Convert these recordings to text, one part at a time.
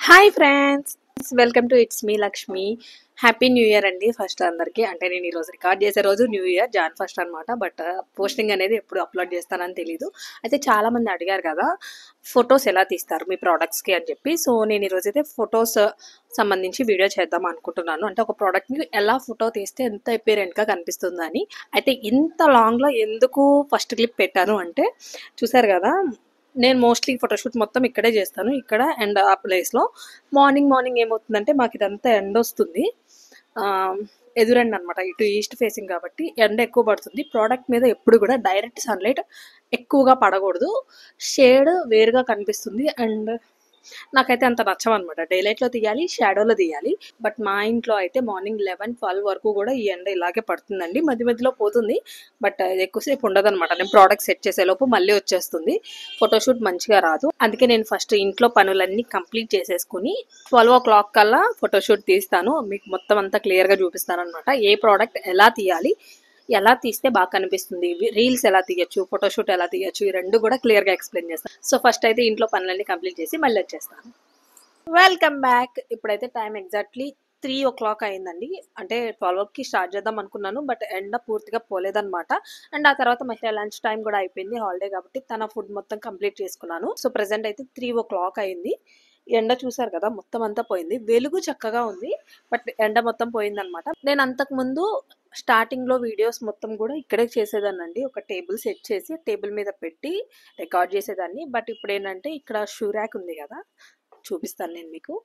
Hi friends, welcome to it's me Lakshmi. Happy new year అండి first అందరికీ. అంటే నేను ఈరోజు రికార్డ్ చేసే రోజు న్యూ ఇయర్ జాన్ ఫస్ట్ అనమాట. బట్ పోస్టింగ్ అనేది ఎప్పుడు అప్లోడ్ చేస్తానని తెలీదు. అయితే చాలామంది అడిగారు కదా ఫొటోస్ ఎలా తీస్తారు మీ ప్రోడక్ట్స్కి అని చెప్పి. సో నేను ఈరోజు అయితే ఫొటోస్ సంబంధించి వీడియో చేద్దాం అనుకుంటున్నాను. అంటే ఒక ప్రోడక్ట్ని ఎలా ఫోటో తీస్తే ఎంత అపీరెంట్గా కనిపిస్తుందని. అయితే ఇంత లాంగ్లో ఎందుకు ఫస్ట్ క్లిప్ పెట్టాను అంటే, చూసారు కదా నేను మోస్ట్లీ ఫోటోషూట్ మొత్తం ఇక్కడే చేస్తాను, ఇక్కడ అండ్ ఆ ప్లేస్లో. మార్నింగ్ ఏమవుతుందంటే మాకు ఇదంతా ఎండ వస్తుంది, ఎదురండి అనమాట, ఇటు ఈస్ట్ ఫేసింగ్ కాబట్టి ఎండ ఎక్కువ పడుతుంది. ప్రోడక్ట్ మీద ఎప్పుడు కూడా డైరెక్ట్ సన్లైట్ ఎక్కువగా పడకూడదు, షేడ్ వేరుగా కనిపిస్తుంది. అండ్ నాకైతే అంత నచ్చమన్నమాట. డేలైట్లో తీయాలి, షాడోలో తీయాలి. బట్ మా ఇంట్లో అయితే మార్నింగ్ 11-12 వరకు కూడా ఈ ఎండ ఇలాగే పడుతుందండి. మధ్య మధ్యలో పోతుంది, బట్ ఎక్కువసేపు ఉండదన్నమాట. నేను ప్రోడక్ట్ సెట్ చేసేలోపు మళ్ళీ వచ్చేస్తుంది. ఫోటోషూట్ మంచిగా రాదు. అందుకే నేను ఫస్ట్ ఇంట్లో పనులన్నీ కంప్లీట్ చేసేసుకుని 12 o'clock కల్లా ఫోటోషూట్ తీస్తాను. మీకు మొత్తం అంతా క్లియర్గా చూపిస్తాను అనమాట. ఏ ప్రోడక్ట్ ఎలా తీయాలి, ఎలా తీస్తే బాగా కనిపిస్తుంది, రీల్స్ ఎలా తీయచ్చు, ఫోటోషూట్ ఎలా తీయచ్చు, ఈ రెండు కూడా క్లియర్గా ఎక్స్ప్లెయిన్ చేస్తాను. సో ఫస్ట్ అయితే ఇంట్లో పనులన్నీ కంప్లీట్ చేసి మళ్ళీ వచ్చేస్తాను. Welcome back. ఇప్పుడైతే టైం ఎగ్జాక్ట్లీ 3 o'clock అయిందండి. అంటే 12కి స్టార్ట్ చేద్దాం అనుకున్నాను, బట్ ఎండ పూర్తిగా పోలేదన్నమాట. అండ్ ఆ తర్వాత మహిళ లంచ్ టైం కూడా అయిపోయింది, హాలిడే కాబట్టి తన ఫుడ్ మొత్తం కంప్లీట్ చేసుకున్నాను. సో ప్రెసెంట్ అయితే 3 o'clock అయింది. ఎండ చూసారు కదా మొత్తం అంతా పోయింది, వెలుగు చక్కగా ఉంది, బట్ ఎండ మొత్తం పోయిందనమాట. నేను అంతకుముందు స్టార్టింగ్లో వీడియోస్ మొత్తం కూడా ఇక్కడే చేసేదాన్నండి. ఒక టేబుల్ సెట్ చేసి టేబుల్ మీద పెట్టి రికార్డ్ చేసేదాన్ని. బట్ ఇప్పుడు ఏంటంటే ఇక్కడ షూ ర్యాక్ ఉంది కదా, చూపిస్తాను నేను మీకు.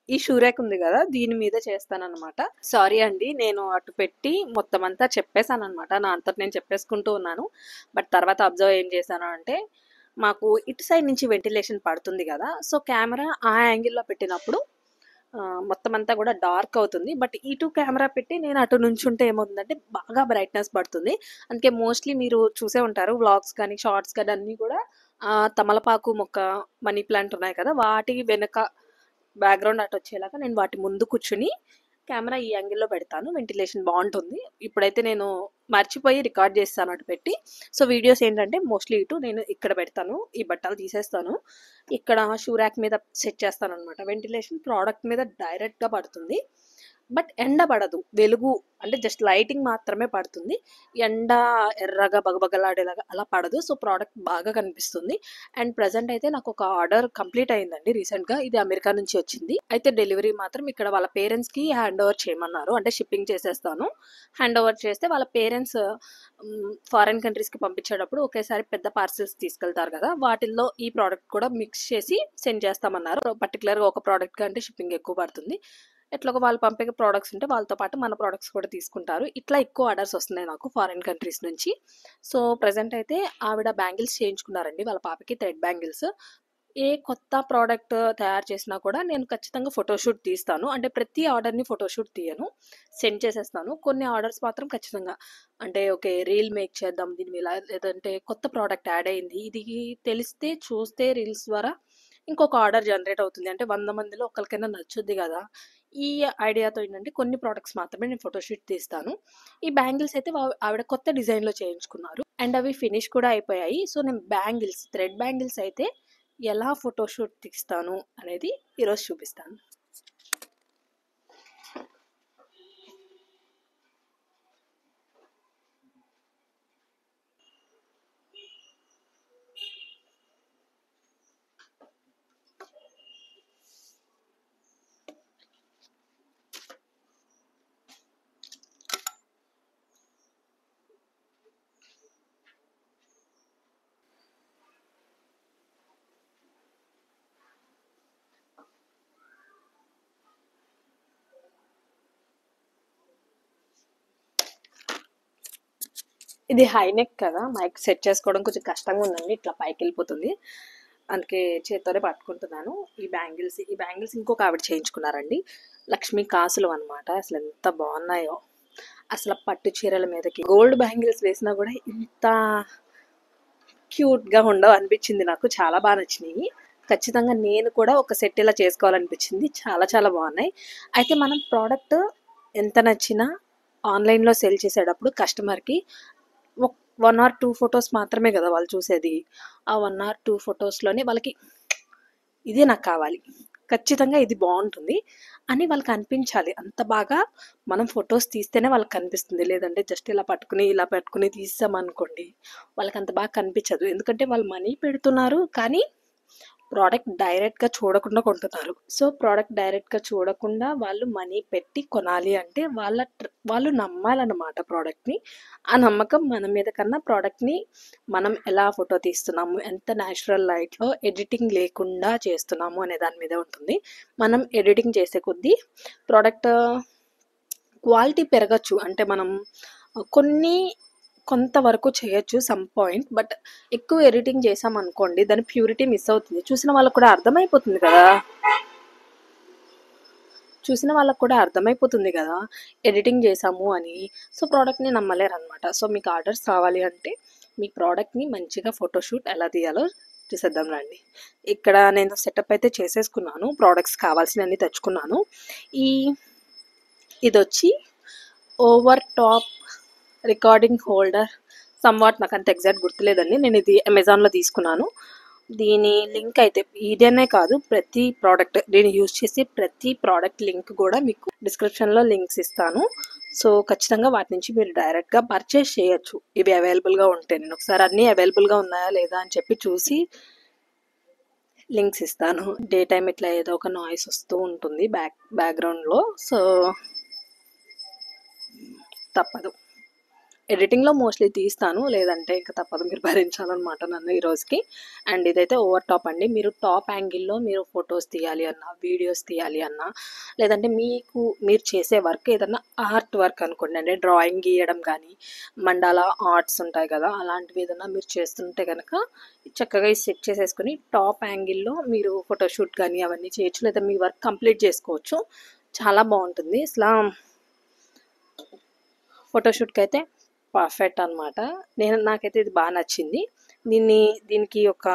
ఈ షూ ర్యాక్ ఉంది కదా, దీని మీద చేస్తానన్నమాట. సారీ అండి, నేను అటు పెట్టి మొత్తం అంతా చెప్పేశాను అనమాట. నా అంతటి నేను చెప్పేసుకుంటూ ఉన్నాను. బట్ తర్వాత అబ్జర్వ్ ఏం చేశాను అంటే, మాకు ఇటు సైడ్ నుంచి వెంటిలేషన్ పడుతుంది కదా, సో కెమెరా ఆ యాంగిల్లో పెట్టినప్పుడు మొత్తం అంతా కూడా డార్క్ అవుతుంది. బట్ ఇటు కెమెరా పెట్టి నేను అటు నుంచి ఉంటే ఏమవుతుందంటే బాగా బ్రైట్నెస్ పడుతుంది. అందుకే మోస్ట్లీ మీరు చూసే ఉంటారు వ్లాగ్స్ కానీ షార్ట్స్ కానీ అన్నీ కూడా తమలపాకు మొక్క, మనీ ప్లాంట్ ఉన్నాయి కదా, వాటి వెనుక బ్యాక్గ్రౌండ్ అటు వచ్చేలాగా నేను వాటి ముందు కూర్చుని కెమెరా ఈ యాంగిల్లో పెడతాను, వెంటిలేషన్ బాగుంటుంది. ఇప్పుడైతే నేను మర్చిపోయి రికార్డ్ చేస్తాను అటు పెట్టి. సో వీడియోస్ ఏంటంటే మోస్ట్లీ ఇటు నేను ఇక్కడ పెడతాను, ఈ బట్టలు తీసేస్తాను, ఇక్కడ షూ ర్యాక్ మీద సెట్ చేస్తాను అనమాట. వెంటిలేషన్ ప్రోడక్ట్ మీద డైరెక్ట్గా పడుతుంది, బట్ ఎండ పడదు, వెలుగు అంటే జస్ట్ లైటింగ్ మాత్రమే పడుతుంది. ఎండ ఎర్రగా బగబగలాడేలాగా అలా పడదు. సో ప్రోడక్ట్ బాగా కనిపిస్తుంది. అండ్ ప్రజెంట్ అయితే నాకు ఒక ఆర్డర్ కంప్లీట్ అయిందండి రీసెంట్గా. ఇది అమెరికా నుంచి వచ్చింది. అయితే డెలివరీ మాత్రం ఇక్కడ వాళ్ళ పేరెంట్స్కి హ్యాండ్ ఓవర్ చేయమన్నారు. అంటే షిప్పింగ్ చేసేస్తాను, హ్యాండ్ ఓవర్ చేస్తే వాళ్ళ పేరెంట్స్ ఫారెన్ కంట్రీస్కి పంపించేటప్పుడు ఒకేసారి పెద్ద పార్సిల్స్ తీసుకెళ్తారు కదా, వాటిల్లో ఈ ప్రోడక్ట్ కూడా మిక్స్ చేసి సెండ్ చేస్తామన్నారు. పర్టికులర్గా ఒక ప్రోడక్ట్ కంటే షిప్పింగ్ ఎక్కువ పడుతుంది. ఎట్లా వాళ్ళు పంపే ప్రోడక్ట్స్ ఉంటే వాళ్ళతో పాటు మన ప్రోడక్ట్స్ కూడా తీసుకుంటారు. ఇట్లా ఎక్కువ ఆర్డర్స్ వస్తున్నాయి నాకు ఫారిన్ కంట్రీస్ నుంచి. సో ప్రజెంట్ అయితే ఆవిడ బ్యాంగిల్స్ చేయించుకున్నారండి వాళ్ళ పాపకి, థ్రెడ్ బ్యాంగిల్స్. ఏ కొత్త ప్రోడక్ట్ తయారు చేసినా కూడా నేను ఖచ్చితంగా ఫోటోషూట్ తీస్తాను. అంటే ప్రతి ఆర్డర్ని ఫోటోషూట్ తీయను, సెండ్ చేసేస్తాను. కొన్ని ఆర్డర్స్ మాత్రం ఖచ్చితంగా, అంటే ఓకే రీల్ మేక్ చేద్దాం దీని మీద, లేదంటే కొత్త ప్రోడక్ట్ యాడ్ అయింది ఇది తెలిస్తే చూస్తే రీల్స్ ద్వారా ఇంకొక ఆర్డర్ జనరేట్ అవుతుంది. అంటే 100 మందిలో ఒకరికైనా నచ్చుద్ది కదా, ఈ ఐడియాతో ఏంటంటే కొన్ని ప్రోడక్ట్స్ మాత్రమే నేను ఫోటోషూట్ తీస్తాను. ఈ బ్యాంగిల్స్ అయితే ఆవిడ కొత్త డిజైన్లో చేయించుకున్నారు అండ్ అవి ఫినిష్ కూడా అయిపోయాయి. సో నేను బ్యాంగిల్స్, థ్రెడ్ బ్యాంగిల్స్ అయితే ఎలా ఫోటోషూట్ తీస్తాను అనేది ఈరోజు చూపిస్తాను. ఇది హైనెక్ కదా, మైక్ సెట్ చేసుకోవడం కొంచెం కష్టంగా ఉందండి, ఇట్లా పైకి వెళ్ళిపోతుంది, అందుకే చేత్తోనే పట్టుకుంటున్నాను. ఈ బ్యాంగిల్స్ ఇంకొక ఆవిడ చేయించుకున్నారండి, లక్ష్మీ కాసులు అనమాట. అసలు ఎంత బాగున్నాయో, అసలు పట్టు చీరల మీదకి గోల్డ్ బ్యాంగిల్స్ వేసినా కూడా ఇంత క్యూట్గా ఉండవు అనిపించింది నాకు. చాలా బాగా నచ్చినాయి. ఖచ్చితంగా నేను కూడా ఒక సెట్ ఇలా చేసుకోవాలనిపించింది. చాలా చాలా బాగున్నాయి. అయితే మనం ప్రోడక్ట్ ఎంత నచ్చినా ఆన్లైన్లో సెల్ చేసేటప్పుడు కస్టమర్కి 1 ఆర్ 2 ఫొటోస్ మాత్రమే కదా వాళ్ళు చూసేది. ఆ 1 ఆర్ 2 ఫొటోస్‌లోనే వాళ్ళకి ఇదే నాకు కావాలి, ఖచ్చితంగా ఇది బాగుంటుంది అని వాళ్ళకి అనిపించాలి. అంత బాగా మనం ఫొటోస్ తీస్తేనే వాళ్ళకి కనిపిస్తుంది. లేదంటే జస్ట్ ఇలా పట్టుకుని తీసామనుకోండి, వాళ్ళకి అంత బాగా కనిపించదు. ఎందుకంటే వాళ్ళు మనీ పెడుతున్నారు కానీ ప్రోడక్ట్ డైరెక్ట్గా చూడకుండా కొంటున్నారు. సో ప్రోడక్ట్ డైరెక్ట్గా చూడకుండా వాళ్ళు మనీ పెట్టి కొనాలి అంటే వాళ్ళు నమ్మాలన్నమాట ప్రోడక్ట్ని. ఆ నమ్మకం మన మీద కన్నా ప్రోడక్ట్ని మనం ఎలా ఫోటో తీస్తున్నాము, ఎంత న్యాచురల్ లైట్లో ఎడిటింగ్ లేకుండా చేస్తున్నాము అనే దాని మీద ఉంటుంది. మనం ఎడిటింగ్ చేసే కొద్దీ ప్రోడక్ట్ క్వాలిటీ పెరగచ్చు. అంటే మనం కొంతవరకు చేయొచ్చు సమ్ పాయింట్. బట్ ఎక్కువ ఎడిటింగ్ చేసామనుకోండి దాని ప్యూరిటీ మిస్ అవుతుంది. చూసిన వాళ్ళకు కూడా అర్థమైపోతుంది కదా ఎడిటింగ్ చేసాము అని. సో ప్రోడక్ట్ని నమ్మలేరు అనమాట. సో మీకు ఆర్డర్స్ కావాలి అంటే మీ ప్రోడక్ట్ని మంచిగా ఫోటోషూట్ ఎలా తీయాలో చూసేద్దాం రండి. ఇక్కడ నేను సెటప్ అయితే చేసేసుకున్నాను, ప్రోడక్ట్స్ కావాల్సినవన్నీ తెచ్చుకున్నాను. ఇది వచ్చి over top recording holder somewhat, నాకు అంత ఎగ్జాక్ట్ గుర్తులేదండి. నేను ఇది అమెజాన్లో తీసుకున్నాను. దీని లింక్ అయితే ఇదేనే కాదు, ప్రతి ప్రోడక్ట్ నేను యూజ్ చేసే ప్రతి ప్రోడక్ట్ లింక్ కూడా మీకు డిస్క్రిప్షన్లో లింక్స్ ఇస్తాను. సో ఖచ్చితంగా వాటి నుంచి మీరు డైరెక్ట్గా పర్చేస్ చేయొచ్చు ఇవి అవైలబుల్గా ఉంటే. నేను ఒకసారి అన్నీ అవైలబుల్గా ఉన్నాయా లేదా అని చెప్పి చూసి లింక్స్ ఇస్తాను. డే టైం ఇట్లా ఏదో ఒక నాయిస్ వస్తూ ఉంటుంది బ్యాక్గ్రౌండ్లో. సో తప్పదు, ఎడిటింగ్లో మోస్ట్లీ తీస్తాను, లేదంటే ఇంకా తప్పదు, మీరు భరించాలన్నమాట నన్ను ఈ రోజుకి. అండ్ ఇదైతే ఓవర్ టాప్ అండి. మీరు టాప్ యాంగిల్లో మీరు ఫొటోస్ తీయాలి అన్నా, వీడియోస్ తీయాలి అన్నా, లేదంటే మీరు చేసే వర్క్ ఏదన్నా ఆర్ట్ వర్క్ అనుకోండి, అంటే డ్రాయింగ్ గీయడం కానీ, మండాలా ఆర్ట్స్ ఉంటాయి కదా, అలాంటివి ఏదన్నా మీరు చేస్తుంటే కనుక చక్కగా సెట్ చేసేసుకొని టాప్ యాంగిల్లో మీరు ఫోటోషూట్ కానీ అవన్నీ చేయొచ్చు, లేదా మీ వర్క్ కంప్లీట్ చేసుకోవచ్చు. చాలా బాగుంటుంది అసలు. ఫోటోషూట్కి అయితే పర్ఫెక్ట్ అనమాట. నాకైతే ఇది బాగా నచ్చింది. దీనికి ఒక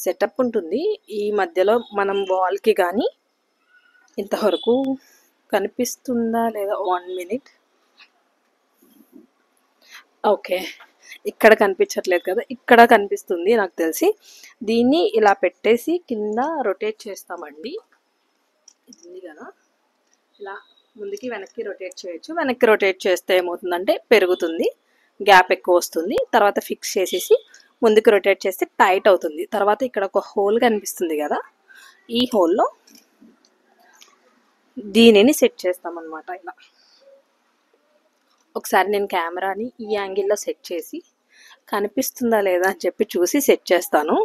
సెటప్ ఉంటుంది. ఈ మధ్యలో మనం వాల్కి కానీ, ఇంతవరకు కనిపిస్తుందా లేదా, 1 మినిట్, ఓకే ఇక్కడ కనిపించట్లేదు కదా, ఇక్కడ కనిపిస్తుంది నాకు తెలిసి. దీన్ని ఇలా పెట్టేసి కింద రొటేట్ చేస్తామండి. ఇది కదా ఇలా ముందుకి వెనక్కి రొటేట్ చేయొచ్చు. వెనక్కి రొటేట్ చేస్తే ఏమవుతుందంటే పెరుగుతుంది, గ్యాప్ ఎక్కువ వస్తుంది. తర్వాత ఫిక్స్ చేసేసి ముందుకు రొటేట్ చేస్తే టైట్ అవుతుంది. తర్వాత ఇక్కడ ఒక హోల్ కనిపిస్తుంది కదా, ఈ హోల్లో దీనిని సెట్ చేస్తామన్నమాట. ఇలా ఒకసారి నేను కెమెరాని ఈ యాంగిల్లో సెట్ చేసి కనిపిస్తుందా లేదా అని చెప్పి చూసి సెట్ చేస్తాను.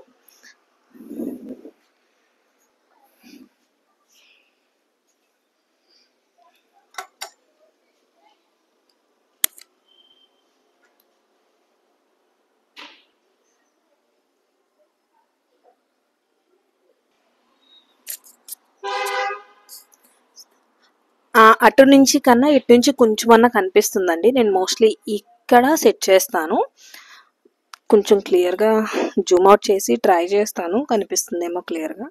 అటు నుంచి కన్నా ఇటు నుంచి కొంచెమన్నా కనిపిస్తుందండి. నేను మోస్ట్లీ ఇక్కడ సెట్ చేస్తాను. కొంచెం క్లియర్గా జూమ్ అవుట్ చేసి ట్రై చేస్తాను, కనిపిస్తుందేమో క్లియర్గా.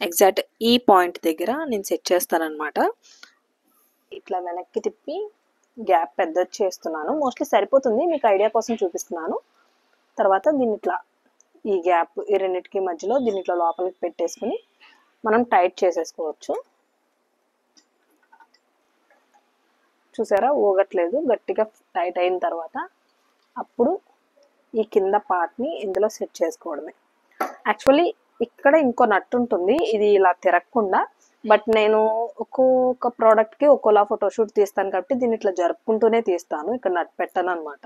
ఎగ్జాక్ట్ ఈ పాయింట్ దగ్గర నేను సెట్ చేస్తానన్నమాట. ఇట్లా వెనక్కి తిప్పి గ్యాప్ పెద్దది చేస్తున్నాను. మోస్ట్లీ సరిపోతుంది, మీకు ఐడియా కోసం చూపిస్తున్నాను. తర్వాత దీన్ని ఇట్లా ఈ గ్యాప్ ఈ రెండింటికి మధ్యలో దీన్ని ఇట్లా లోపలికి పెట్టేసుకుని మనం టైట్ చేసేసుకోవచ్చు. చూసారా ఊగట్లేదు, గట్టిగా టైట్ అయిన తర్వాత అప్పుడు ఈ కింద పార్ట్ని ఇందులో సెట్ చేసుకోవడమే. యాక్చువల్లీ ఇక్కడ ఇంకో నట్టు ఉంటుంది, ఇది ఇలా తిరగకుండా. బట్ నేను ఒక్కొక్క ప్రోడక్ట్కి ఒక్కోలా ఫోటోషూట్ తీస్తాను కాబట్టి దీన్ని ఇట్లా జరుపుకుంటూనే తీస్తాను, ఇక్కడ నట్ పెట్టాను అనమాట.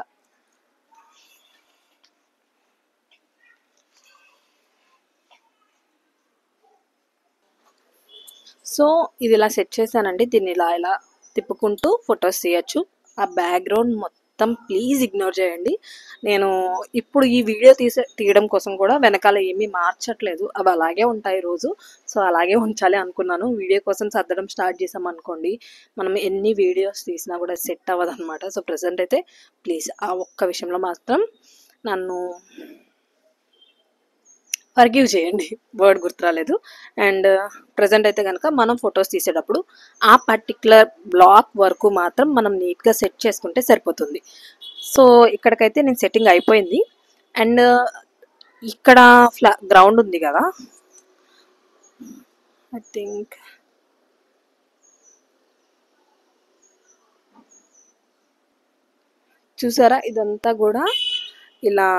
సో ఇది ఇలా సెట్ చేశానండి. దీన్ని ఇలా తిప్పుకుంటూ ఫొటోస్ తీయచ్చు. ఆ బ్యాక్గ్రౌండ్ మొత్తం ప్లీజ్ ఇగ్నోర్ చేయండి. నేను ఇప్పుడు ఈ వీడియో తీయడం కోసం కూడా వెనకాల ఏమీ మార్చట్లేదు, అవి అలాగే ఉంటాయి రోజు. సో అలాగే ఉంచాలి అనుకున్నాను. వీడియో కోసం సర్దడం స్టార్ట్ చేసాం అనుకోండి, మనం ఎన్ని వీడియోస్ తీసినా కూడా సెట్ అవ్వదు అనమాట. సో ప్రజెంట్ అయితే ప్లీజ్ ఆ ఒక్క విషయంలో మాత్రం నన్ను ఫర్గివ్ చేయండి, వర్డ్ గుర్తురాలేదు. అండ్ ప్రజెంట్ అయితే కనుక మనం ఫొటోస్ తీసేటప్పుడు ఆ పర్టిక్యులర్ బ్లాక్ వరకు మాత్రం మనం నీట్గా సెట్ చేసుకుంటే సరిపోతుంది. సో ఇక్కడికైతే నేను సెట్టింగ్ అయిపోయింది. అండ్ ఇక్కడ గ్రౌండ్ ఉంది కదా, ఐ థింక్ చూసారా ఇదంతా కూడా ఇలా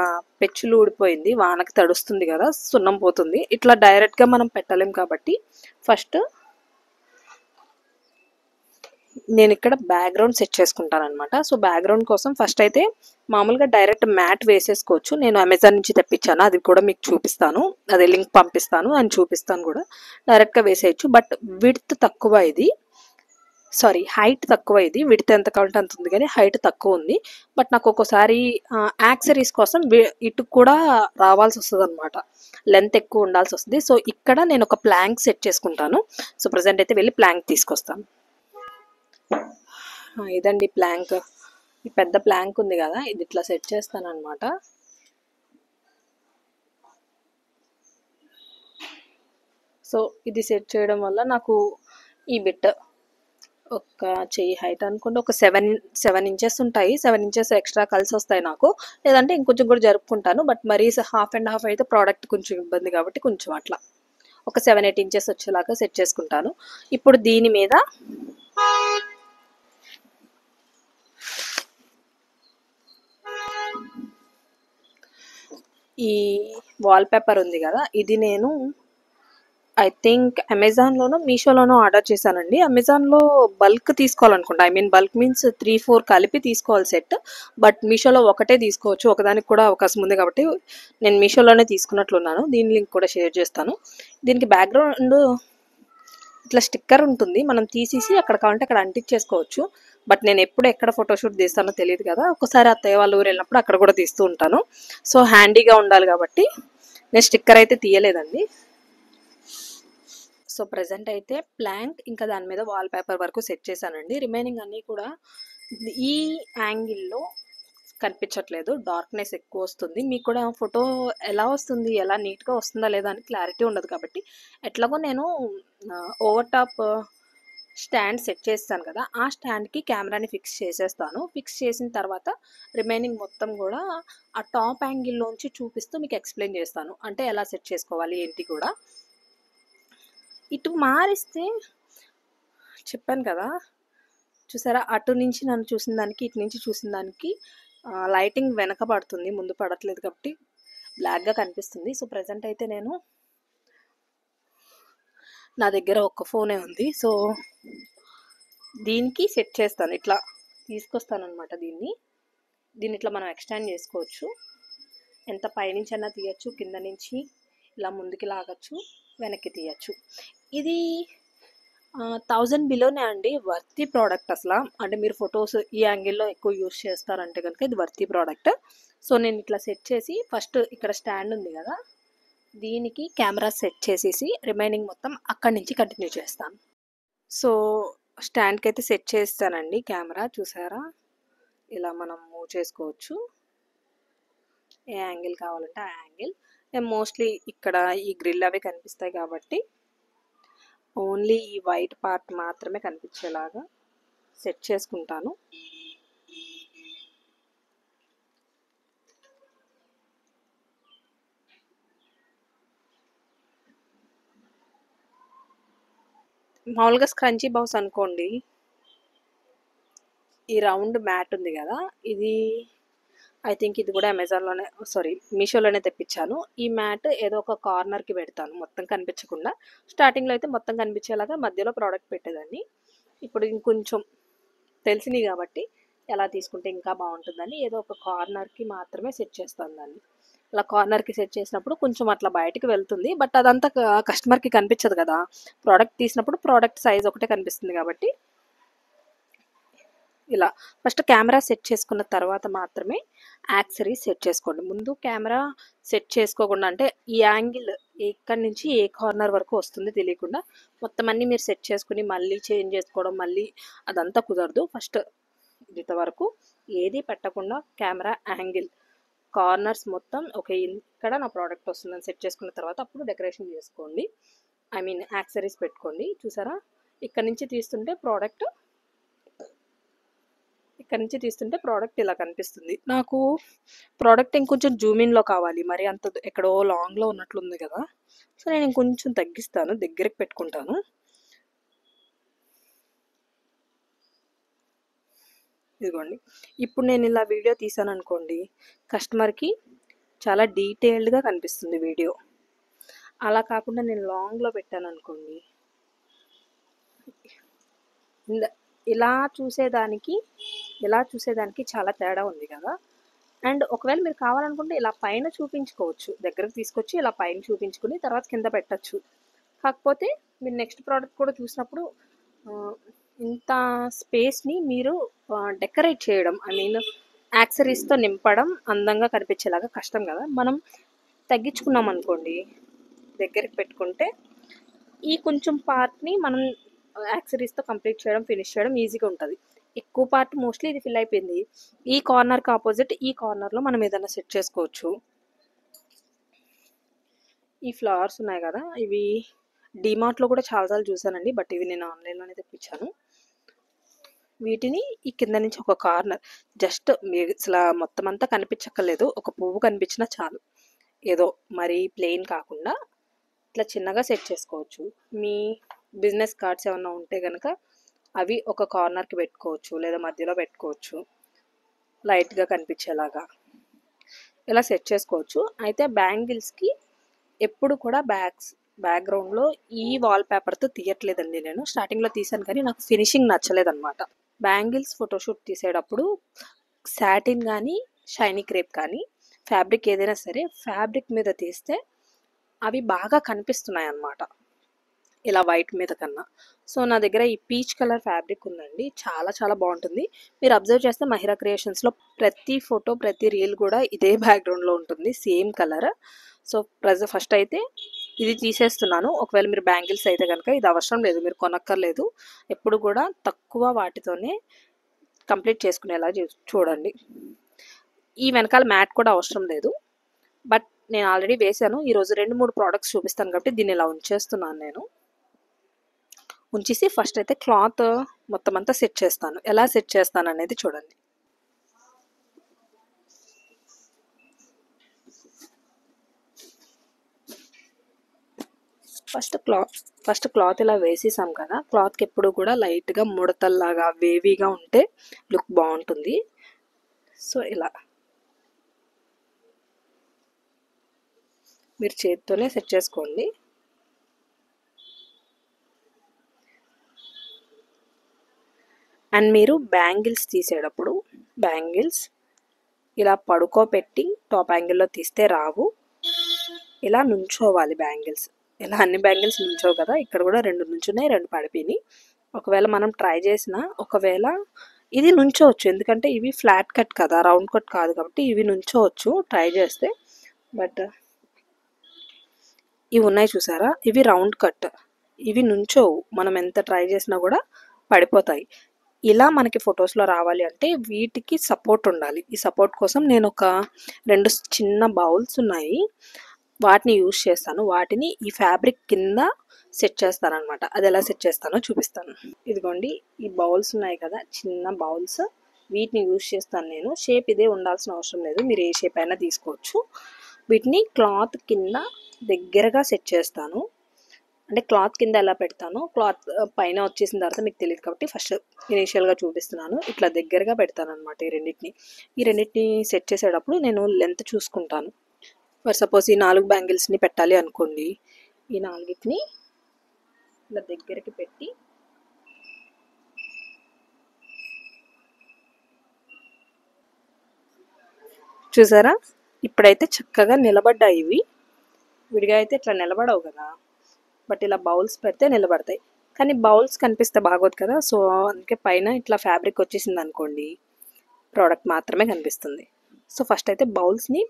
పెచ్చులు ఊడిపోయింది, వానకి తడుస్తుంది కదా, సున్నం పోతుంది. ఇట్లా డైరెక్ట్గా మనం పెట్టలేం కాబట్టి ఫస్ట్ నేను ఇక్కడ బ్యాక్గ్రౌండ్ సెట్ చేసుకుంటాను అనమాట. సో బ్యాక్గ్రౌండ్ కోసం ఫస్ట్ అయితే మామూలుగా డైరెక్ట్ మ్యాట్ వేసేసుకోవచ్చు. నేను అమెజాన్ నుంచి తెప్పించాను, అది కూడా మీకు చూపిస్తాను, అదే లింక్ పంపిస్తాను అని చూపిస్తాను కూడా. డైరెక్ట్గా వేసేయచ్చు, బట్ విడ్త్ తక్కువ ఇది, సారీ హైట్ తక్కువ ఇది. విడ్త్ ఎంత కావాలంటే అంత ఉంది కానీ హైట్ తక్కువ ఉంది. బట్ నాకు ఒక్కోసారి యాక్సరీస్ కోసం ఇటు కూడా రావాల్సి వస్తుంది అనమాట, లెంత్ ఎక్కువ ఉండాల్సి వస్తుంది. సో ఇక్కడ నేను ఒక ప్లాంక్ సెట్ చేసుకుంటాను. సో ప్రజెంట్ అయితే వెళ్ళి ప్లాంక్ తీసుకొస్తాను. ఇదండి ప్లాంక్, ఈ పెద్ద ప్లాంక్ ఉంది కదా, ఇది ఇట్లా సెట్ చేస్తాను అనమాట. సో ఇది సెట్ చేయడం వల్ల నాకు ఈ బిట్ ఒక చెయ్యి హైట్ అనుకుంటే ఒక 7 ఇంచెస్ ఉంటాయి. 7 ఇంచెస్ ఎక్స్ట్రా కలిసి వస్తాయి నాకు, లేదంటే ఇంకొంచెం కూడా జరుపుకుంటాను. బట్ మరీ 1/2 అయితే ప్రోడక్ట్ కొంచెం ఇబ్బంది కాబట్టి కొంచెం అట్లా ఒక 7-8 ఇంచెస్ వచ్చేలాగా సెట్ చేసుకుంటాను. ఇప్పుడు దీని మీద ఈ వాల్ పేపర్ ఉంది కదా, ఇది నేను ఐ థింక్ అమెజాన్లోనో మీషోలోనో ఆర్డర్ చేశానండి. అమెజాన్లో బల్క్ తీసుకోవాలనుకుంటా, ఐ మీన్ బల్క్ మీన్స్ 3-4 కలిపి తీసుకోవాలి సెట్. బట్ మీషోలో ఒకటే తీసుకోవచ్చు, ఒకదానికి కూడా అవకాశం ఉంది కాబట్టి నేను మీషోలోనే తీసుకున్నట్లున్నాను. దీని లింక్ కూడా షేర్ చేస్తాను. దీనికి బ్యాక్గ్రౌండ్ ఇట్లా స్టిక్కర్ ఉంటుంది, మనం తీసేసి అక్కడ కావాలంటే అక్కడ అంటించేసుకోవచ్చు. బట్ నేను ఎప్పుడు ఎక్కడ ఫోటోషూట్ తీస్తానో తెలియదు కదా, ఒకసారి అత్తయ్య వాళ్ళ ఊరు వెళ్ళినప్పుడు అక్కడ కూడా తీస్తూ ఉంటాను. సో హ్యాండీగా ఉండాలి కాబట్టి నేను స్టిక్కర్ అయితే తీయలేదండి. సో ప్రజెంట్ అయితే ప్లాంక్ ఇంకా దాని మీద వాల్ పేపర్ వరకు సెట్ చేశానండి. రిమైనింగ్ అన్నీ కూడా ఈ యాంగిల్లో కనిపించట్లేదు, డార్క్నెస్ ఎక్కువ వస్తుంది. మీకు కూడా ఫోటో ఎలా వస్తుంది, ఎలా నీట్గా వస్తుందా లేదా అని క్లారిటీ ఉండదు కాబట్టి ఎట్లాగో నేను ఓవర్ టాప్ స్టాండ్ సెట్ చేస్తాను కదా, ఆ స్టాండ్కి కెమెరాని ఫిక్స్ చేసేస్తాను. ఫిక్స్ చేసిన తర్వాత రిమైనింగ్ మొత్తం కూడా ఆ టాప్ యాంగిల్లోంచి చూపిస్తూ మీకు ఎక్స్ప్లెయిన్ చేస్తాను, అంటే ఎలా సెట్ చేసుకోవాలి ఏంటి కూడా. ఇటు మారిస్తే చెప్పాను కదా, చూసారా అటు నుంచి నన్ను చూసిన దానికి ఇటు నుంచి చూసిన దానికి లైటింగ్ వెనక పడుతుంది, ముందు పడట్లేదు కాబట్టి బ్లాక్గా కనిపిస్తుంది. సో ప్రజెంట్ అయితే నేను నా దగ్గర ఒక్క ఫోనే ఉంది, సో దీనికి సెట్ చేస్తాను. ఇట్లా తీసుకొస్తాను అనమాట దీన్ని ఇట్లా మనం ఎక్స్టెండ్ చేసుకోవచ్చు. ఎంత పైనుంచి అన్నా తీయచ్చు, కింద నుంచి ఇలా ముందుకి లాగచ్చు, వెనక్కి తీయచ్చు. ఇది 1000 బిలోనే అండి, వర్తి ప్రోడక్ట్ అసలు. అంటే మీరు ఫొటోస్ ఈ యాంగిల్లో ఎక్కువ యూస్ చేస్తారంటే కనుక ఇది వర్తి ప్రోడక్ట్. సో నేను ఇట్లా సెట్ చేసి ఫస్ట్ ఇక్కడ స్టాండ్ ఉంది కదా, దీనికి కెమెరా సెట్ చేసేసి రిమైనింగ్ మొత్తం అక్కడి నుంచి కంటిన్యూ చేస్తాను. సో స్టాండ్కి అయితే సెట్ చేస్తానండి కెమెరా, చూసారా ఇలా మనం మూవ్ చేసుకోవచ్చు, ఏ యాంగిల్ కావాలంటే ఆ యాంగిల్. నేను మోస్ట్లీ ఇక్కడ ఈ గ్రిల్ అవి కనిపిస్తాయి కాబట్టి ఓన్లీ ఈ వైట్ పార్ట్ మాత్రమే కనిపించేలాగా సెట్ చేసుకుంటాను. మామూలుగా స్క్రంచీ బౌస్ అనుకోండి, ఈ రౌండ్ మ్యాట్ ఉంది కదా, ఇది ఐ థింక్ ఇది కూడా అమెజాన్లోనే మీషోలోనే తెప్పించాను. ఈ మ్యాట్ ఏదో ఒక కార్నర్కి పెడతాను మొత్తం కనిపించకుండా. స్టార్టింగ్లో అయితే మొత్తం కనిపించేలాగా మధ్యలో ప్రోడక్ట్ పెట్టేదాన్ని. ఇప్పుడు ఇంకొంచెం తెలిసినాయి కాబట్టి ఎలా తీసుకుంటే ఇంకా బాగుంటుందని ఏదో ఒక కార్నర్కి మాత్రమే సెట్ చేస్తాను దాన్ని. అలా కార్నర్కి సెట్ చేసినప్పుడు కొంచెం అట్లా బయటికి వెళ్తుంది, బట్ అదంతా కస్టమర్కి కనిపించదు కదా, ప్రోడక్ట్ తీసినప్పుడు ప్రోడక్ట్ సైజ్ ఒకటే కనిపిస్తుంది కాబట్టి ఇలా ఫస్ట్ కెమెరా సెట్ చేసుకున్న తర్వాత మాత్రమే యాక్సరీస్ సెట్ చేసుకోండి. ముందు కెమెరా సెట్ చేసుకోకుండా, అంటే ఈ యాంగిల్ ఎక్కడి నుంచి ఏ కార్నర్ వరకు వస్తుంది తెలియకుండా మొత్తం అన్నీ మీరు సెట్ చేసుకుని మళ్ళీ చేంజ్ చేసుకోవడం మళ్ళీ అదంతా కుదరదు. ఫస్ట్ ఇంతవరకు ఏది పెట్టకుండా కెమెరా యాంగిల్ కార్నర్స్ మొత్తం ఓకే, ఇక్కడ నా ప్రోడక్ట్ వస్తుందని సెట్ చేసుకున్న తర్వాత అప్పుడు డెకరేషన్ చేసుకోండి, ఐ మీన్ యాక్సరీస్ పెట్టుకోండి. చూసారా ఇక్కడ నుంచి తీస్తుంటే ప్రోడక్ట్ ఇక్కడ నుంచి తీస్తుంటే ప్రోడక్ట్ ఇలా కనిపిస్తుంది. నాకు ప్రోడక్ట్ ఇంకొంచెం జూమ్ ఇన్‌లో కావాలి. మరి అంత ఎక్కడో లాంగ్‌లో ఉన్నట్లుంది కదా! సో, నేను ఇంకొంచెం తగ్గిస్తాను. దగ్గరికి పెట్టుకుంటాను. ఇదిగోండి. ఇప్పుడు నేను ఇలా వీడియో తీసాననుకోండి, కస్టమర్‌కి చాలా డీటెయిల్డ్‌గా కనిపిస్తుంది వీడియో. అలా కాకుండా నేను లాంగ్‌లో పెట్టాననుకోండి, ఇంద ఇలా చూసేదానికి, ఇలా చూసేదానికి చాలా తేడా ఉంది కదా! అండ్ ఒకవేళ మీరు కావాలనుకుంటే ఇలా పైన చూపించుకోవచ్చు. దగ్గరకు తీసుకొచ్చి ఇలా పైన చూపించుకొని తర్వాత కింద పెట్టొచ్చు. కాకపోతే మీరు నెక్స్ట్ ప్రోడక్ట్ కూడా చూసినప్పుడు ఇంత స్పేస్‌ని మీరు డెకరేట్ చేయడం, ఐ మీన్ యాక్సెసరీస్‌తో నింపడం అందంగా కనిపించేలాగా కష్టం కదా! మనం తగ్గించుకున్నామనుకోండి, దగ్గరికి పెట్టుకుంటే ఈ కొంచెం పార్ట్‌ని మనం యాక్సెసరీస్‌తో కంప్లీట్ చేయడం, ఫినిష్ చేయడం ఈజీగా ఉంటది. ఎక్కువ పార్ట్ మోస్ట్‌లీ ఇది ఫిల్ అయిపోయింది. ఈ కార్నర్‌కి ఆపోజిట్ ఈ కార్నర్‌లో మనం ఏదైనా సెట్ చేసుకోవచ్చు. ఈ ఫ్లవర్స్ ఉన్నాయి కదా! ఇవి డీమార్ట్‌లో కూడా చాలా సార్లు చూసానండి. బట్ ఇవి నేను ఆన్‌లైన్‌లోనే తెప్పించాను. వీటిని ఈ కింద నుంచి ఒక కార్నర్ జస్ట్ మీరు అసలు మొత్తం అంతా కనిపించక్కర్లేదు. ఒక పువ్వు కనిపించినా చాలు. ఏదో మరీ ప్లెయిన్ కాకుండా ఇట్లా చిన్నగా సెట్ చేసుకోవచ్చు. మీ బిజినెస్ కార్డ్స్ ఏమన్నా ఉంటే కనుక అవి ఒక కార్నర్కి పెట్టుకోవచ్చు, లేదా మధ్యలో పెట్టుకోవచ్చు లైట్గా కనిపించేలాగా. ఇలా సెట్ చేసుకోవచ్చు. అయితే బ్యాంగిల్స్కి ఎప్పుడు కూడా బ్యాక్గ్రౌండ్లో ఈ వాల్ పేపర్తో తీయట్లేదండి. నేను స్టార్టింగ్లో తీసాను కానీ నాకు ఫినిషింగ్ నచ్చలేదన్నమాట. బ్యాంగిల్స్ ఫోటోషూట్ తీసేటప్పుడు సాటిన్ కానీ షైనీ క్రేప్ కానీ ఫ్యాబ్రిక్ ఏదైనా సరే ఫ్యాబ్రిక్ మీద తీస్తే అవి బాగా కనిపిస్తున్నాయి అన్నమాట, ఇలా వైట్ మీద కన్నా. సో నా దగ్గర ఈ పీచ్ కలర్ ఫ్యాబ్రిక్ ఉందండి. చాలా చాలా బాగుంటుంది. మీరు అబ్జర్వ్ చేస్తే మహిరా క్రియేషన్స్లో ప్రతి ఫోటో ప్రతి రీల్ కూడా ఇదే బ్యాక్గ్రౌండ్లో ఉంటుంది, సేమ్ కలర్. సో ఫస్ట్ అయితే ఇది తీసేస్తున్నాను. ఒకవేళ మీరు బ్యాంగిల్స్ అయితే కనుక ఇది అవసరం లేదు, మీరు కొనక్కర్లేదు. ఎప్పుడు కూడా తక్కువ వాటితోనే కంప్లీట్ చేసుకునేలా చూడండి. ఈ వెనకాల మ్యాట్ కూడా అవసరం లేదు. బట్ నేను ఆల్రెడీ వేసాను. ఈరోజు 2-3 ప్రోడక్ట్స్ చూపిస్తాను కాబట్టి దీన్ని ఇలా ఉంచేస్తున్నాను. నేను ఉంచేసి ఫస్ట్ అయితే క్లాత్ మొత్తం అంతా సెట్ చేస్తాను. ఎలా సెట్ చేస్తాను అనేది చూడండి. ఫస్ట్ క్లాత్ ఇలా వేసేసాం కదా, క్లాత్కి ఎప్పుడు కూడా లైట్గా ముడతల్లాగా వేవీగా ఉంటే లుక్ బాగుంటుంది. సో ఇలా మీరు చేతితోనే సెట్ చేసుకోండి. అండ్ మీరు బ్యాంగిల్స్ తీసేటప్పుడు బ్యాంగిల్స్ ఇలా పడుకోబెట్టి టాప్ యాంగిల్లో తీస్తే రావు. ఇలా నుంచోవాలి బ్యాంగిల్స్. ఇలా అన్ని బ్యాంగిల్స్ నుంచోవు కదా, ఇక్కడ కూడా 2 నుంచున్నాయి, 2 పడిపోయినాయి. ఒకవేళ మనం ట్రై చేసిన, ఒకవేళ ఇది నుంచోవచ్చు ఎందుకంటే ఇవి ఫ్లాట్ కట్ కదా, రౌండ్ కట్ కాదు కాబట్టి ఇవి నుంచోవచ్చు ట్రై చేస్తే. బట్ ఇవి ఉన్నాయి చూసారా, ఇవి రౌండ్ కట్, ఇవి నుంచోవు. మనం ఎంత ట్రై చేసినా కూడా పడిపోతాయి. ఇలా మనకి ఫొటోస్లో రావాలి అంటే వీటికి సపోర్ట్ ఉండాలి. ఈ సపోర్ట్ కోసం నేను ఒక 2 చిన్న బౌల్స్ ఉన్నాయి, వాటిని యూజ్ చేస్తాను. వాటిని ఈ ఫ్యాబ్రిక్ కింద సెట్ చేస్తాను అనమాట. అది ఎలా సెట్ చేస్తానో చూపిస్తాను. ఇదిగోండి, ఈ బౌల్స్ ఉన్నాయి కదా, చిన్న బౌల్స్, వీటిని యూజ్ చేస్తాను నేను. షేప్ ఇదే ఉండాల్సిన అవసరం లేదు, మీరు ఏ షేప్ అయినా తీసుకోవచ్చు. వీటిని క్లాత్ కింద దగ్గరగా సెట్ చేస్తాను. అంటే క్లాత్ కింద ఎలా పెడతానో క్లాత్ పైన వచ్చేసిన తర్వాత మీకు తెలియదు కాబట్టి ఫస్ట్ ఇనీషియల్గా చూపిస్తున్నాను. ఇట్లా దగ్గరగా పెడతాను అనమాట ఈ రెండింటిని సెట్ చేసేటప్పుడు నేను లెంత్ చూసుకుంటాను. ఫర్ సపోజ్ ఈ 4 బ్యాంగిల్స్ని పెట్టాలి అనుకోండి, ఈ 4ని ఇలా దగ్గరికి పెట్టి చూసారా, ఇప్పుడైతే చక్కగా నిలబడ్డాయి. ఇవి విడిగా అయితే ఇట్లా నిలబడవు కదా, బట్ ఇలా బౌల్స్ పెడితే నిలబడతాయి. కానీ బౌల్స్ కనిపిస్తే బాగోదు కదా, సో అందుకే పైన ఇట్లా ఫ్యాబ్రిక్ వచ్చేసింది అనుకోండి, ప్రోడక్ట్ మాత్రమే కనిపిస్తుంది. సో ఫస్ట్ అయితే బౌల్స్ని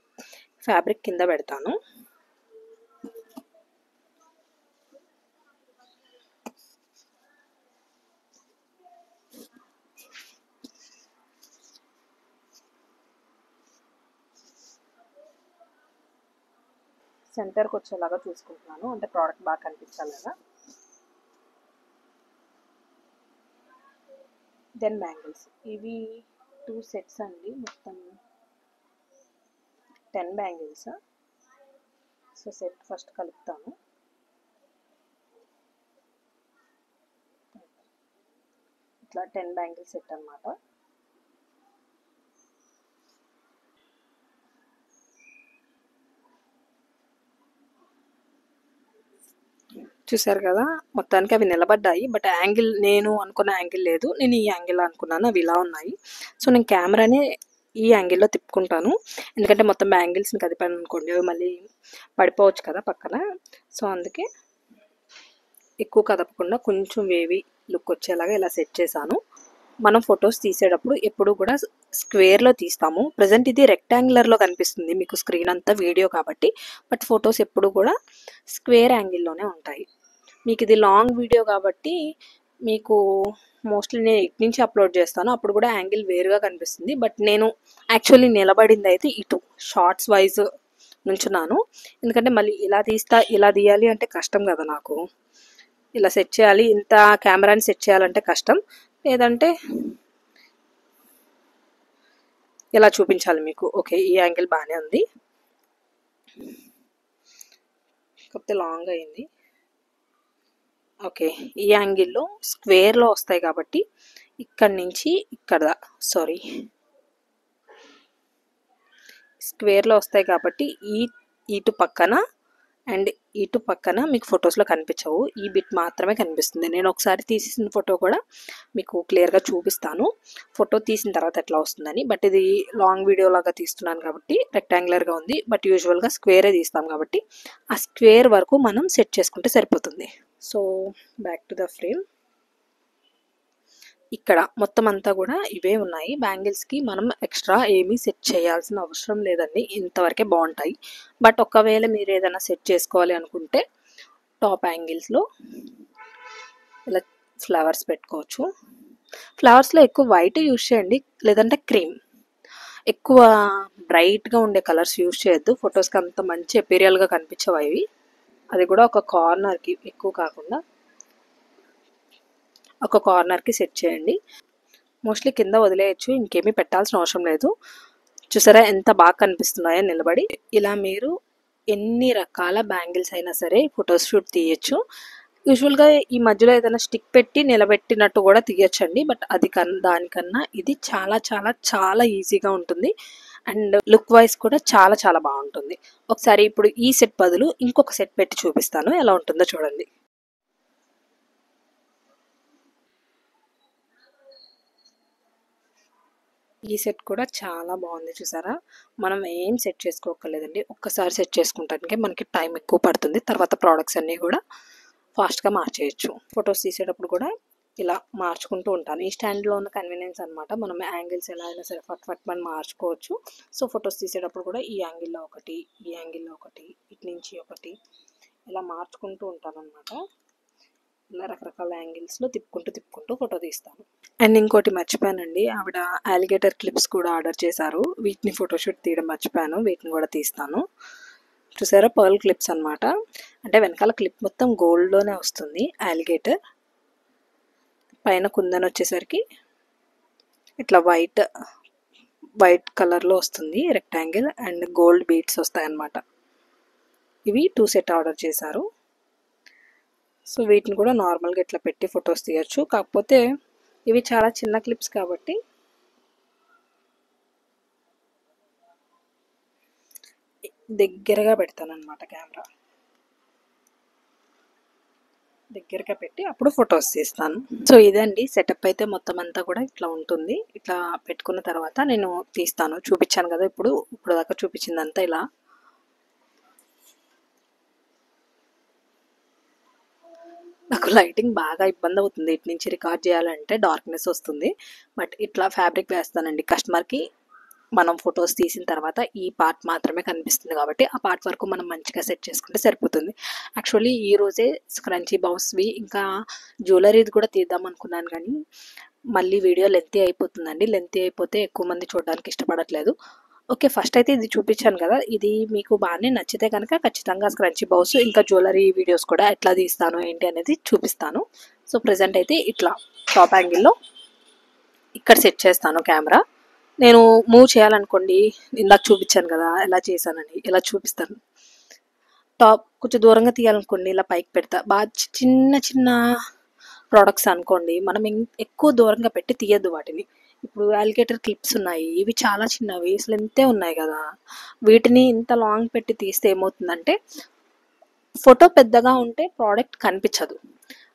ఫ్యాబ్రిక్ కింద పెడతాను. సెంటర్కి వచ్చేలాగా చూసుకుంటున్నాను, అంటే ప్రోడక్ట్ బాగా కనిపించాలి కదా. దెన్ బ్యాంగిల్స్, ఇవి 2 సెట్స్ అండి, మొత్తం 10 బ్యాంగిల్స్. సో సెట్ ఫస్ట్ కలుపుతాను. ఇట్లా 10 బ్యాంగిల్ సెట్ అన్నమాట. చూసారు కదా, మొత్తానికి అవి నిలబడ్డాయి. బట్ యాంగిల్ నేను అనుకున్న యాంగిల్ లేదు, నేను ఈ యాంగిల్ అనుకున్నాను, అవి ఇలా ఉన్నాయి. సో నేను కెమెరాని ఈ యాంగిల్లో తిప్పుకుంటాను, ఎందుకంటే మొత్తం బ్యాంగిల్స్ని కదిపాను అనుకోండి అవి మళ్ళీ పడిపోవచ్చు కదా పక్కన. సో అందుకే ఎక్కువ కదపకుండా కొంచెం వేవి లుక్ వచ్చేలాగా ఇలా సెట్ చేశాను. మనం ఫొటోస్ తీసేటప్పుడు ఎప్పుడు కూడా స్క్వేర్లో తీస్తాము. ప్రజెంట్ ఇది రెక్టాంగులర్లో కనిపిస్తుంది మీకు స్క్రీన్ అంతా వీడియో కాబట్టి, బట్ ఫొటోస్ ఎప్పుడు కూడా స్క్వేర్ యాంగిల్లోనే ఉంటాయి. మీకు ఇది లాంగ్ వీడియో కాబట్టి మీకు మోస్ట్లీ నేను ఇటు నుంచి అప్లోడ్ చేస్తాను, అప్పుడు కూడా యాంగిల్ వేరుగా కనిపిస్తుంది. బట్ నేను యాక్చువల్లీ నిలబడింది అయితే ఇటు షార్ట్స్ వైజ్ నుంచున్నాను, ఎందుకంటే మళ్ళీ ఇలా తీస్తా ఇలా తీయాలి అంటే కష్టం కదా నాకు. ఇలా సెట్ చేయాలి, ఇంత కెమెరాని సెట్ చేయాలంటే కష్టం. లేదంటే ఇలా చూపించాలి మీకు. ఓకే, ఈ యాంగిల్ బాగానే ఉంది, కాకపోతే లాంగ్ అయింది. ఓకే, ఈ యాంగిల్లో స్క్వేర్లో వస్తాయి కాబట్టి ఇక్కడి నుంచి ఇక్కడ స్క్వేర్లో వస్తాయి కాబట్టి ఇటు పక్కన అండ్ ఇటు పక్కన మీకు ఫొటోస్లో కనిపించవు, ఈ బిట్ మాత్రమే కనిపిస్తుంది. నేను ఒకసారి తీసిన ఫోటో కూడా మీకు క్లియర్గా చూపిస్తాను, ఫోటో తీసిన తర్వాత ఎట్లా వస్తుందని. బట్ ఇది లాంగ్ వీడియో లాగా తీస్తున్నాను కాబట్టి రెక్టాంగులర్గా ఉంది, బట్ యూజువల్గా స్క్వేరే తీస్తాం కాబట్టి ఆ స్క్వేర్ వరకు మనం సెట్ చేసుకుంటే సరిపోతుంది. So back to the frame. ఇక్కడ మొత్తం అంతా కూడా ఇవే ఉన్నాయి. బ్యాంగిల్స్కి మనం ఎక్స్ట్రా ఏమీ సెట్ చేయాల్సిన అవసరం లేదండి, ఇంతవరకే బాగుంటాయి. బట్ ఒకవేళ మీరు ఏదైనా సెట్ చేసుకోవాలి అనుకుంటే టాప్ యాంగిల్స్లో ఇలా ఫ్లవర్స్ పెట్టుకోవచ్చు. ఫ్లవర్స్లో ఎక్కువ వైట్ యూజ్ చేయండి, లేదంటే క్రీమ్. ఎక్కువ బ్రైట్గా ఉండే కలర్స్ యూజ్ చేయొద్దు, ఫొటోస్కి అంత మంచి ఎపీరియల్గా కనిపించవు అవి. అది కూడా ఒక కార్నర్కి, ఎక్కువ కాకుండా ఒక కార్నర్కి సెట్ చేయండి. మోస్ట్లీ కింద వదిలేయచ్చు, ఇంకేమీ పెట్టాల్సిన అవసరం లేదు. చూసారా ఎంత బాగా కనిపిస్తున్నాయో నిలబడి. ఇలా మీరు ఎన్ని రకాల బ్యాంగిల్స్ అయినా సరే ఫొటోస్ షూట్ తీయచ్చు. యూజువల్గా ఈ మధ్యలో ఏదైనా స్టిక్ పెట్టి నిలబెట్టినట్టు కూడా తీయచ్చండి, బట్ దానికన్నా ఇది చాలా చాలా చాలా ఈజీగా ఉంటుంది అండ్ లుక్ వైజ్ కూడా చాలా చాలా బాగుంటుంది. ఒకసారి ఇప్పుడు ఈ సెట్ బదులు ఇంకొక సెట్ పెట్టి చూపిస్తాను, ఎలా ఉంటుందో చూడండి. ఈ సెట్ కూడా చాలా బాగుంది చూసారా. మనం ఏం సెట్ చేసుకోకర్లేదండి, ఒక్కసారి సెట్ చేసుకుంటానికి మనకి టైం ఎక్కువ పడుతుంది, తర్వాత ప్రోడక్ట్స్ అన్నీ కూడా ఫాస్ట్గా మార్చేయచ్చు. ఫొటోస్ తీసేటప్పుడు కూడా ఇలా మార్చుకుంటూ ఉంటాను. ఈ స్టాండ్లో ఉన్న కన్వీనియన్స్ అనమాట, మనం యాంగిల్స్ ఎలా అయినా సరే ఫట్ మనం మార్చుకోవచ్చు. సో ఫొటోస్ తీసేటప్పుడు కూడా ఈ యాంగిల్లో ఒకటి, ఈ యాంగిల్లో ఒకటి, ఇటు నుంచి ఒకటి ఇలా మార్చుకుంటూ ఉంటాను అనమాట. ఇలా రకరకాల యాంగిల్స్లో తిప్పుకుంటూ ఫోటో తీస్తాను. అండ్ ఇంకోటి మర్చిపోయానండి, ఆవిడ అలిగేటర్ క్లిప్స్ కూడా ఆర్డర్ చేశారు, వీటిని ఫోటోషూట్ తీయడం మర్చిపోయాను, వీటిని కూడా తీస్తాను. చూసారా, పర్ల్ క్లిప్స్ అనమాట. అంటే వెనకాల క్లిప్ మొత్తం గోల్డ్లోనే వస్తుంది, అలిగేటర్. పైన కుందన్ వచ్చేసరికి ఇట్లా వైట్ కలర్లో వస్తుంది రెక్టాంగిల్, అండ్ గోల్డ్ బీడ్స్ వస్తాయి అన్నమాట. ఇవి 2 సెట్ ఆర్డర్ చేశారు. సో వీటిని కూడా నార్మల్గా ఇట్లా పెట్టి ఫొటోస్ తీయచ్చు, కాకపోతే ఇవి చాలా చిన్న క్లిప్స్ కాబట్టి దగ్గరగా పెడతాను అనమాట. కెమెరా దగ్గరగా పెట్టి అప్పుడు ఫొటోస్ తీస్తాను. సో ఇదండి సెటప్ అయితే మొత్తం అంతా కూడా ఇట్లా ఉంటుంది. ఇట్లా పెట్టుకున్న తర్వాత నేను తీస్తాను, చూపించాను కదా ఇప్పుడు దాకా చూపించిందంతా ఇలా. నాకు లైటింగ్ బాగా ఇబ్బంది అవుతుంది, ఇటు నుంచి రికార్డ్ చేయాలంటే డార్క్నెస్ వస్తుంది. బట్ ఇట్లా ఫ్యాబ్రిక్ వేస్తానండి, కస్టమర్కి మనం ఫొటోస్ తీసిన తర్వాత ఈ పార్ట్ మాత్రమే కనిపిస్తుంది కాబట్టి ఆ పార్ట్ వరకు మనం మంచిగా సెట్ చేసుకుంటే సరిపోతుంది. యాక్చువల్లీ ఈరోజే స్క్రంచీ బౌస్వి ఇంకా జ్యువెలరీది కూడా తీద్దాం అనుకున్నాను, కానీ మళ్ళీ వీడియో లెంతీ అయిపోతుందండి. లెంతీ అయిపోతే ఎక్కువ మంది చూడడానికి ఇష్టపడట్లేదు. ఓకే, ఫస్ట్ అయితే ఇది చూపించాను కదా, ఇది మీకు బాగానే నచ్చితే కనుక ఖచ్చితంగా స్క్రంచీ బౌస్ ఇంకా జ్యువెలరీ వీడియోస్ కూడా ఎట్లా తీస్తాను ఏంటి అనేది చూపిస్తాను. సో ప్రజెంట్ అయితే ఇట్లా టాప్ యాంగిల్లో ఇక్కడ సెట్ చేస్తాను కెమెరా. నేను మూవ్ చేయాలనుకోండి, ఇందాక చూపించాను కదా ఎలా చేశానని, ఇలా చూపిస్తాను. టాప్ కొంచెం దూరంగా తీయాలనుకోండి ఇలా పైకి పెడతా. బాగా చిన్న చిన్న ప్రోడక్ట్స్ అనుకోండి, మనం ఎక్కువ దూరంగా పెట్టి తీయద్దు వాటిని. ఇప్పుడు అలిగేటర్ క్లిప్స్ ఉన్నాయి, ఇవి చాలా చిన్నవి, అసలు ఇంతే ఉన్నాయి కదా. వీటిని ఇంత లాంగ్ పెట్టి తీస్తే ఏమవుతుందంటే, ఫోటో పెద్దగా ఉంటే ప్రోడక్ట్ కనిపించదు.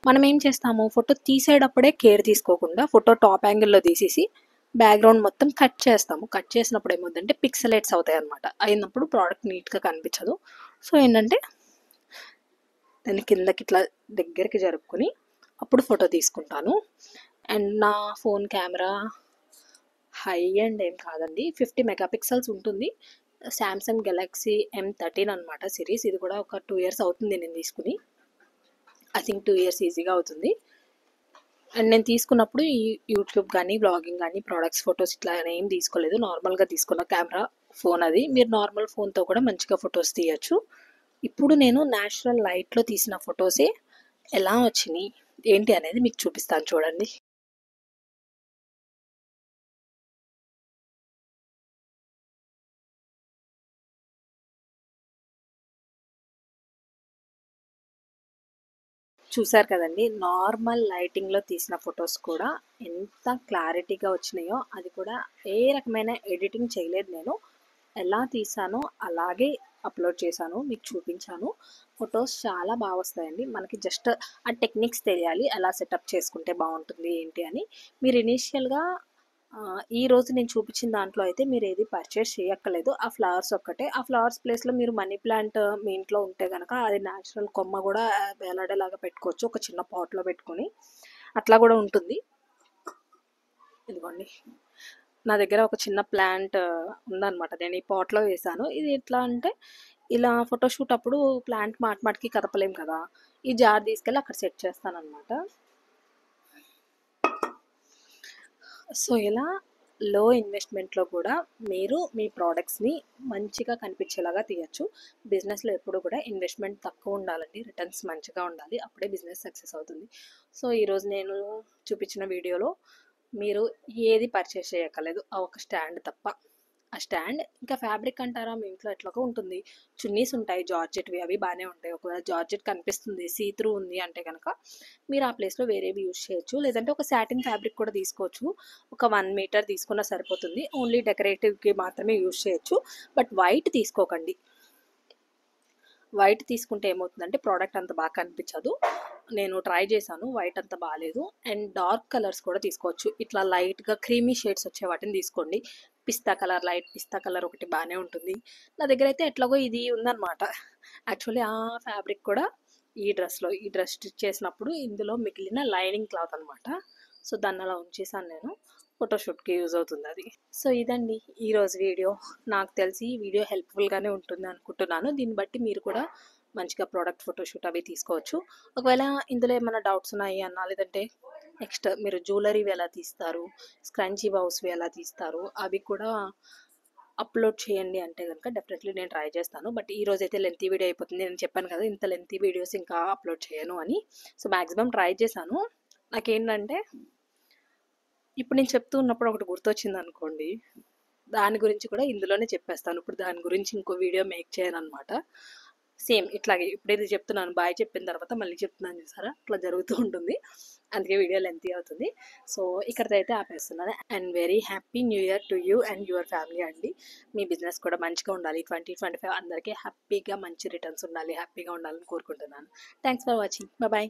మనం ఏం చేస్తాము, ఫోటో తీసేటప్పుడే కేర్ తీసుకోకుండా ఫోటో టాప్ యాంగిల్లో తీసేసి బ్యాక్గ్రౌండ్ మొత్తం కట్ చేస్తాము. కట్ చేసినప్పుడు ఏమవుతుందంటే పిక్సలేట్స్ అవుతాయి అనమాట. అయినప్పుడు ప్రోడక్ట్ నీట్గా కనిపించదు. సో ఏంటంటే దాన్ని కిందకి ఇట్లా దగ్గరికి జరుపుకొని అప్పుడు ఫోటో తీసుకుంటాను. అండ్ నా ఫోన్ కెమెరా హై అండ్ ఏం కాదండి, 50 మెగాపిక్సెల్స్ ఉంటుంది. శాంసంగ్ గెలాక్సీ M13 అనమాట సిరీస్. ఇది కూడా ఒక 2 ఇయర్స్ అవుతుంది నేను తీసుకుని. ఐ థింక్ 2 ఇయర్స్ ఈజీగా అవుతుంది. అండ్ నేను తీసుకున్నప్పుడు ఈ యూట్యూబ్ కానీ బ్లాగింగ్ కానీ ప్రోడక్ట్స్ ఫొటోస్ ఇట్లా ఏం తీసుకోలేదు, నార్మల్గా తీసుకున్న కెమెరా ఫోన్ అది. మీరు నార్మల్ ఫోన్తో కూడా మంచిగా ఫొటోస్ తీయచ్చు. ఇప్పుడు నేను న్యాచురల్ లైట్లో తీసిన ఫొటోసే ఎలా వచ్చినాయి ఏంటి అనేది మీకు చూపిస్తాను చూడండి. చూసారు కదండి, నార్మల్ లైటింగ్లో తీసిన ఫొటోస్ కూడా ఎంత క్లారిటీగా వచ్చినాయో. అది కూడా ఏ రకమైన ఎడిటింగ్ చేయలేదు నేను. ఎలా తీసానో అలాగే అప్లోడ్ చేశాను, మీకు చూపించాను. ఫొటోస్ చాలా బాగా వస్తాయండి. మనకి జస్ట్ ఆ టెక్నిక్స్ తెలియాలి, ఎలా సెటప్ చేసుకుంటే బాగుంటుంది ఏంటి అని. మీరు ఇనీషియల్గా ఈరోజు నేను చూపించిన దాంట్లో అయితే మీరు ఏది పర్చేస్ చేయక్కర్లేదు. ఆ ఫ్లవర్స్ ఒక్కటే. ఆ ఫ్లవర్స్ ప్లేస్లో మీరు మనీ ప్లాంట్ మీ ఇంట్లో ఉంటే కనుక అది న్యాచురల్ కొమ్మ కూడా వేలాడేలాగా పెట్టుకోవచ్చు, ఒక చిన్న పాట్లో పెట్టుకొని. అట్లా కూడా ఉంటుంది. ఇదిగోండి, నా దగ్గర ఒక చిన్న ప్లాంట్ ఉందన్నమాట, నేను ఈ పాట్లో వేసాను. ఇది ఎట్లా అంటే, ఇలా ఫోటోషూట్ అప్పుడు ప్లాంట్ మాటికి కదపలేం కదా, ఈ జార్ తీసుకెళ్ళి అక్కడ సెట్ చేస్తానన్నమాట. సో ఇలా లో ఇన్వెస్ట్మెంట్లో కూడా మీరు మీ ప్రోడక్ట్స్ని మంచిగా కనిపించేలాగా తీయచ్చు. బిజినెస్లో ఎప్పుడు కూడా ఇన్వెస్ట్మెంట్ తక్కువ ఉండాలండి, రిటర్న్స్ మంచిగా ఉండాలి, అప్పుడే బిజినెస్ సక్సెస్ అవుతుంది. సో ఈరోజు నేను చూపించిన వీడియోలో మీరు ఏది పర్చేస్ చేయక్కర్లేదు, ఆ ఒక స్టాండ్ తప్ప. ఆ స్టాండ్ ఇంకా ఫ్యాబ్రిక్ అంటారా, మీ ఇంట్లో ఎట్లాగో ఉంటుంది, చున్నీస్ ఉంటాయి జార్జెట్వి, అవి బాగానే ఉంటాయి. ఒకవేళ జార్జెట్ కనిపిస్తుంది, సీ త్రూ ఉంది అంటే కనుక మీరు ఆ ప్లేస్లో వేరేవి యూజ్ చేయొచ్చు. లేదంటే ఒక సాటిన్ ఫ్యాబ్రిక్ కూడా తీసుకోవచ్చు. ఒక 1 మీటర్ తీసుకున్నా సరిపోతుంది. ఓన్లీ డెకరేటివ్కి మాత్రమే యూజ్ చేయొచ్చు. బట్ వైట్ తీసుకోకండి. వైట్ తీసుకుంటే ఏమవుతుందంటే ప్రోడక్ట్ అంత బాగా కనిపించదు. నేను ట్రై చేశాను, వైట్ అంత బాగాలేదు. అండ్ డార్క్ కలర్స్ కూడా తీసుకోవచ్చు. ఇట్లా లైట్గా క్రీమీ షేడ్స్ వచ్చే వాటిని తీసుకోండి. పిస్తా కలర్, లైట్ పిస్తా కలర్ ఒకటి బాగానే ఉంటుంది. నా దగ్గర అయితే ఎట్లాగో ఇది ఉందన్నమాట. యాక్చువల్లీ ఆ ఫ్యాబ్రిక్ కూడా ఈ డ్రెస్ స్టిచ్ చేసినప్పుడు ఇందులో మిగిలిన లైనింగ్ క్లాత్ అనమాట. సో దాన్ని అలా ఉంచేసాను నేను, ఫోటోషూట్కి యూజ్ అవుతుంది అది. సో ఇదండి ఈరోజు వీడియో. నాకు తెలిసి ఈ వీడియో హెల్ప్ఫుల్గానే ఉంటుంది అనుకుంటున్నాను. దీన్ని బట్టి మీరు కూడా మంచిగా ప్రోడక్ట్ ఫోటోషూట్ అవి తీసుకోవచ్చు. ఒకవేళ ఇందులో ఏమైనా డౌట్స్ ఉన్నాయి అన్నా, లేదంటే నెక్స్ట్ మీరు జ్యువెలరీవి ఎలా తీస్తారు, స్క్రంచీ బౌస్వి ఎలా తీస్తారు, అవి కూడా అప్లోడ్ చేయండి అంటే కనుక డెఫినెట్లీ నేను ట్రై చేస్తాను. బట్ ఈ రోజు అయితే లెంతీ వీడియో అయిపోతుంది. నేను చెప్పాను కదా ఇంత లెంతీ వీడియోస్ ఇంకా అప్లోడ్ చేయను అని. సో మ్యాక్సిమం ట్రై చేశాను. నాకేంటంటే ఇప్పుడు నేను చెప్తూ ఉన్నప్పుడు ఒకటి గుర్తొచ్చింది అనుకోండి, దాని గురించి కూడా ఇందులోనే చెప్పేస్తాను. ఇప్పుడు దాని గురించి ఇంకో వీడియో మేక్ చేయనమాట. సేమ్ ఇట్లాగే ఇప్పుడు ఇది చెప్తున్నాను, బాయ్ చెప్పిన తర్వాత మళ్ళీ చెప్తున్నాను చూసారా, అట్లా జరుగుతూ ఉంటుంది. అందుకే వీడియో లెంతీ అవుతుంది. సో ఇక్కడితో అయితే ఆపేస్తున్నాను. And very happy new year to you and your family అండి. మీ బిజినెస్ కూడా మంచిగా ఉండాలి. 2025 అందరికీ హ్యాపీగా మంచి రిటర్న్స్ ఉండాలి, హ్యాపీగా ఉండాలని కోరుకుంటున్నాను. Thanks for watching. బాయ్.